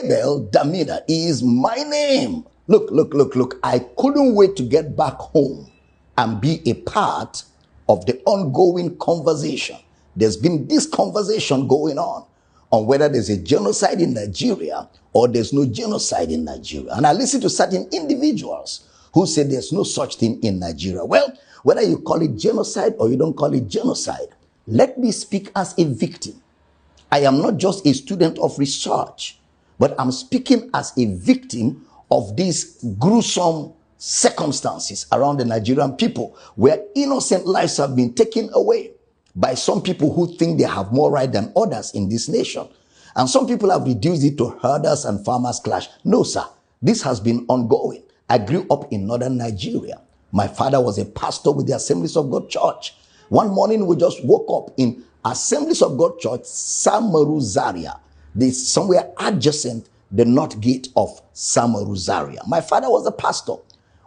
Abel Damina is my name. Look. I couldn't wait to get back home and be a part of the ongoing conversation. There's been this conversation going on whether there's a genocide in Nigeria or there's no genocide in Nigeria. And I listen to certain individuals who say there's no such thing in Nigeria. Well, whether you call it genocide or you don't call it genocide, let me speak as a victim. I am not just a student of research, but I'm speaking as a victim of these gruesome circumstances around the Nigerian people, where innocent lives have been taken away by some people who think they have more right than others in this nation. And some people have reduced it to herders and farmers clash. No, sir, this has been ongoing. I grew up in northern Nigeria. My father was a pastor with the Assemblies of God Church. One morning we just woke up in Assemblies of God Church, Samaru Zaria, somewhere adjacent the north gate of Samaru Zaria. My father was a pastor.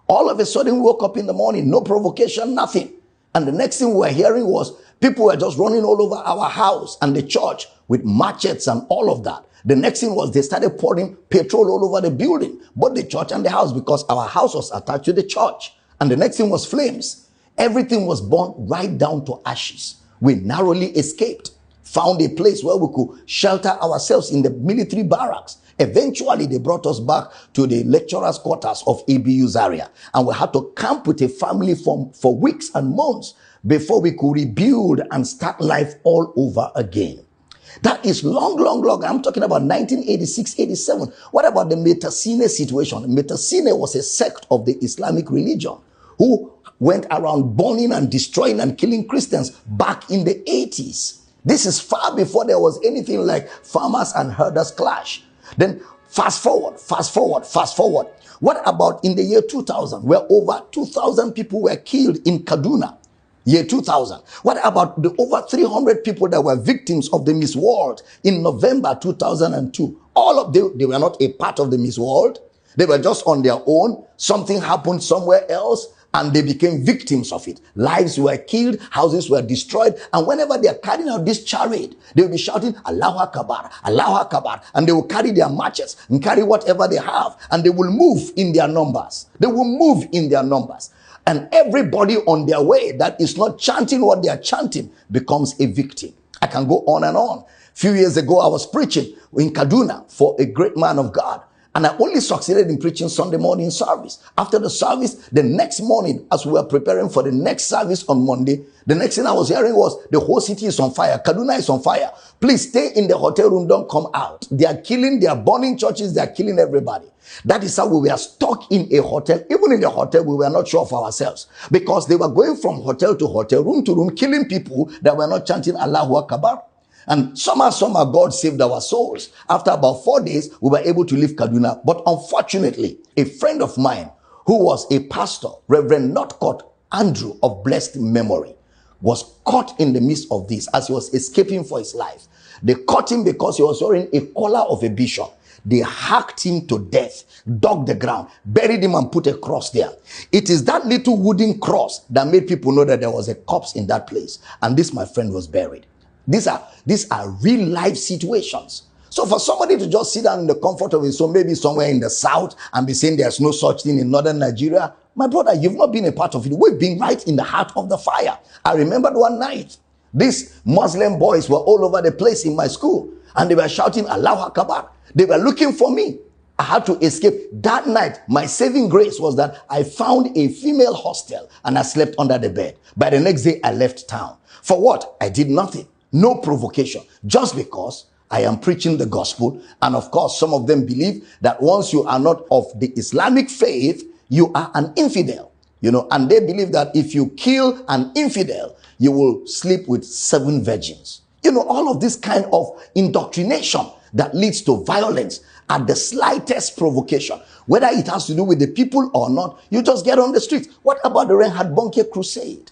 All of a sudden we woke up in the morning, no provocation, nothing. And the next thing we were hearing was people were just running all over our house and the church with machetes and all of that. The next thing was they started pouring petrol all over the building, both the church and the house, because our house was attached to the church. And the next thing was flames. Everything was burned right down to ashes. We narrowly escaped, found a place where we could shelter ourselves in the military barracks. Eventually, they brought us back to the lecturers' quarters of ABU Zaria, and we had to camp with a family for weeks and months before we could rebuild and start life all over again. That is long. I'm talking about 1986, 87. What about the Metasine situation? Metasine was a sect of the Islamic religion who went around burning and destroying and killing Christians back in the 80s. This is far before there was anything like farmers and herders clash. Then fast forward. What about in the year 2000, where over 2,000 people were killed in Kaduna? Year 2000. What about the over 300 people that were victims of the Miss World in November 2002? All of them, they were not a part of the Miss World. They were just on their own. Something happened somewhere else and they became victims of it. Lives were killed, houses were destroyed. And whenever they are carrying out this charade, they will be shouting, Allahu Akbar, Allahu Akbar. And they will carry their matches and carry whatever they have. And they will move in their numbers. And everybody on their way that is not chanting what they are chanting becomes a victim. I can go on and on. A few years ago, I was preaching in Kaduna for a great man of God. And I only succeeded in preaching Sunday morning service. After the service, the next morning, as we were preparing for the next service on Monday, the next thing I was hearing was, the whole city is on fire. Kaduna is on fire. Please stay in the hotel room. Don't come out. They are burning churches. They are killing everybody. That is how we were stuck in a hotel. Even in the hotel, we were not sure of ourselves, because they were going from hotel to hotel, room to room, killing people that were not chanting Allahu Akbar. And somehow God saved our souls. After about 4 days, we were able to leave Kaduna. But unfortunately, a friend of mine who was a pastor, Reverend Northcote Andrew of blessed memory, was caught in the midst of this as he was escaping for his life. They caught him because he was wearing a collar of a bishop. They hacked him to death, dug the ground, buried him and put a cross there. It is that little wooden cross that made people know that there was a corpse in that place. And this, my friend, was buried. These are real life situations. So for somebody to just sit down in the comfort of his home, maybe somewhere in the south, and be saying there's no such thing in northern Nigeria, my brother, you've not been a part of it. We've been right in the heart of the fire. I remembered one night, these Muslim boys were all over the place in my school, and they were shouting Allahu Akbar. They were looking for me. I had to escape. That night, my saving grace was that I found a female hostel and I slept under the bed. By the next day, I left town. For what? I did nothing. No provocation, just because I am preaching the gospel. And of course, some of them believe that once you are not of the Islamic faith, you are an infidel, and they believe that if you kill an infidel, you will sleep with 7 virgins. All of this kind of indoctrination that leads to violence at the slightest provocation, whether it has to do with the people or not, you just get on the streets. What about the Reinhard Bonnke crusade?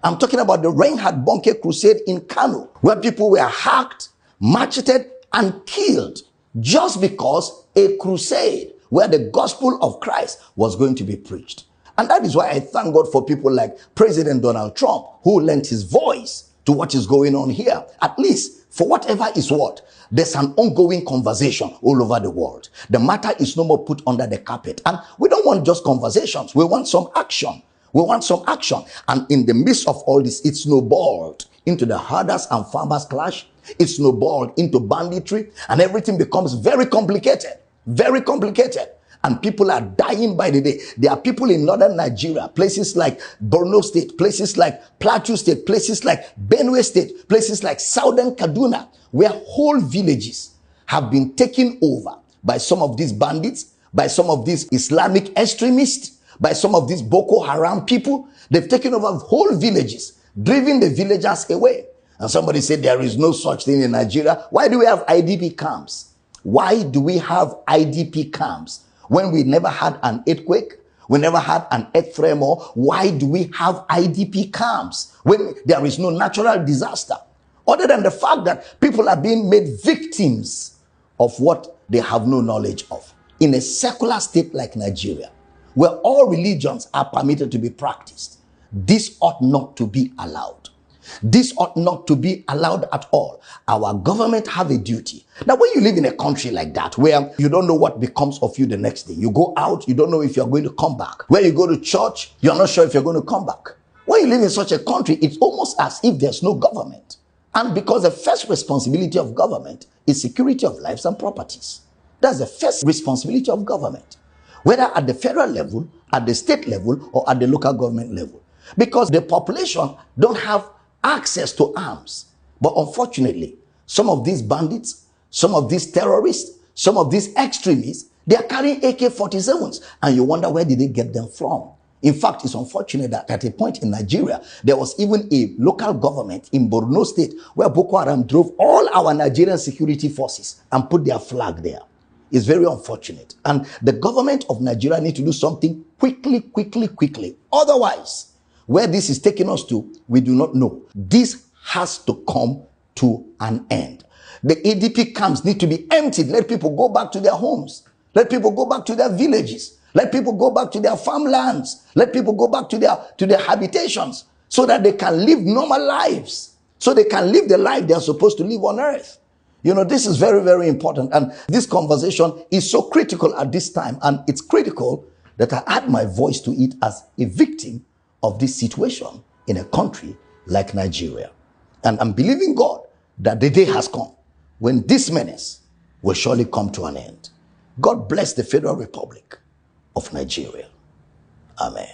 I'm talking about the Reinhard Bonnke crusade in Kano, where people were hacked, macheted, and killed just because a crusade where the gospel of Christ was going to be preached. And that is why I thank God for people like President Donald Trump, who lent his voice to what is going on here. At least, for whatever is what, there's an ongoing conversation all over the world. The matter is no more put under the carpet. And we don't want just conversations. We want some action. We want some action. And in the midst of all this, it snowballed into the herders and farmers clash. It snowballed into banditry, and everything becomes very complicated. Very complicated. And people are dying by the day. There are people in northern Nigeria, places like Borno State, places like Plateau State, places like Benue State, places like southern Kaduna, where whole villages have been taken over by some of these bandits, by some of these Islamic extremists, by some of these Boko Haram people. They've taken over whole villages, driven the villagers away. And somebody said there is no such thing in Nigeria. Why do we have IDP camps? Why do we have IDP camps? When we never had an earthquake, we never had an earth tremor, why do we have IDP camps when there is no natural disaster? Other than the fact that people are being made victims of what they have no knowledge of. In a secular state like Nigeria, where all religions are permitted to be practiced, this ought not to be allowed. This ought not to be allowed at all. Our government have a duty. Now, when you live in a country like that, where you don't know what becomes of you the next day, you go out, you don't know if you're going to come back. When you go to church, you're not sure if you're going to come back. When you live in such a country, it's almost as if there's no government. And because the first responsibility of government is security of lives and properties. That's the first responsibility of government, whether at the federal level, at the state level, or at the local government level. Because the population don't have access to arms. But unfortunately, some of these bandits, some of these terrorists, some of these extremists, they are carrying AK-47s, and you wonder where did they get them from? In fact, it's unfortunate that at a point in Nigeria, there was even a local government in Borno State where Boko Haram drove all our Nigerian security forces and put their flag there. It's very unfortunate. And the government of Nigeria needs to do something quickly. Otherwise, where this is taking us to, we do not know. This has to come to an end. The ADP camps need to be emptied. Let people go back to their homes. Let people go back to their villages. Let people go back to their farmlands. Let people go back to their habitations so that they can live normal lives. So they can live the life they are supposed to live on earth. You know, this is very important. And this conversation is so critical at this time. And it's critical that I add my voice to it as a victim of this situation in a country like Nigeria. And I'm believing God that the day has come when this menace will surely come to an end. God bless the Federal Republic of Nigeria. Amen.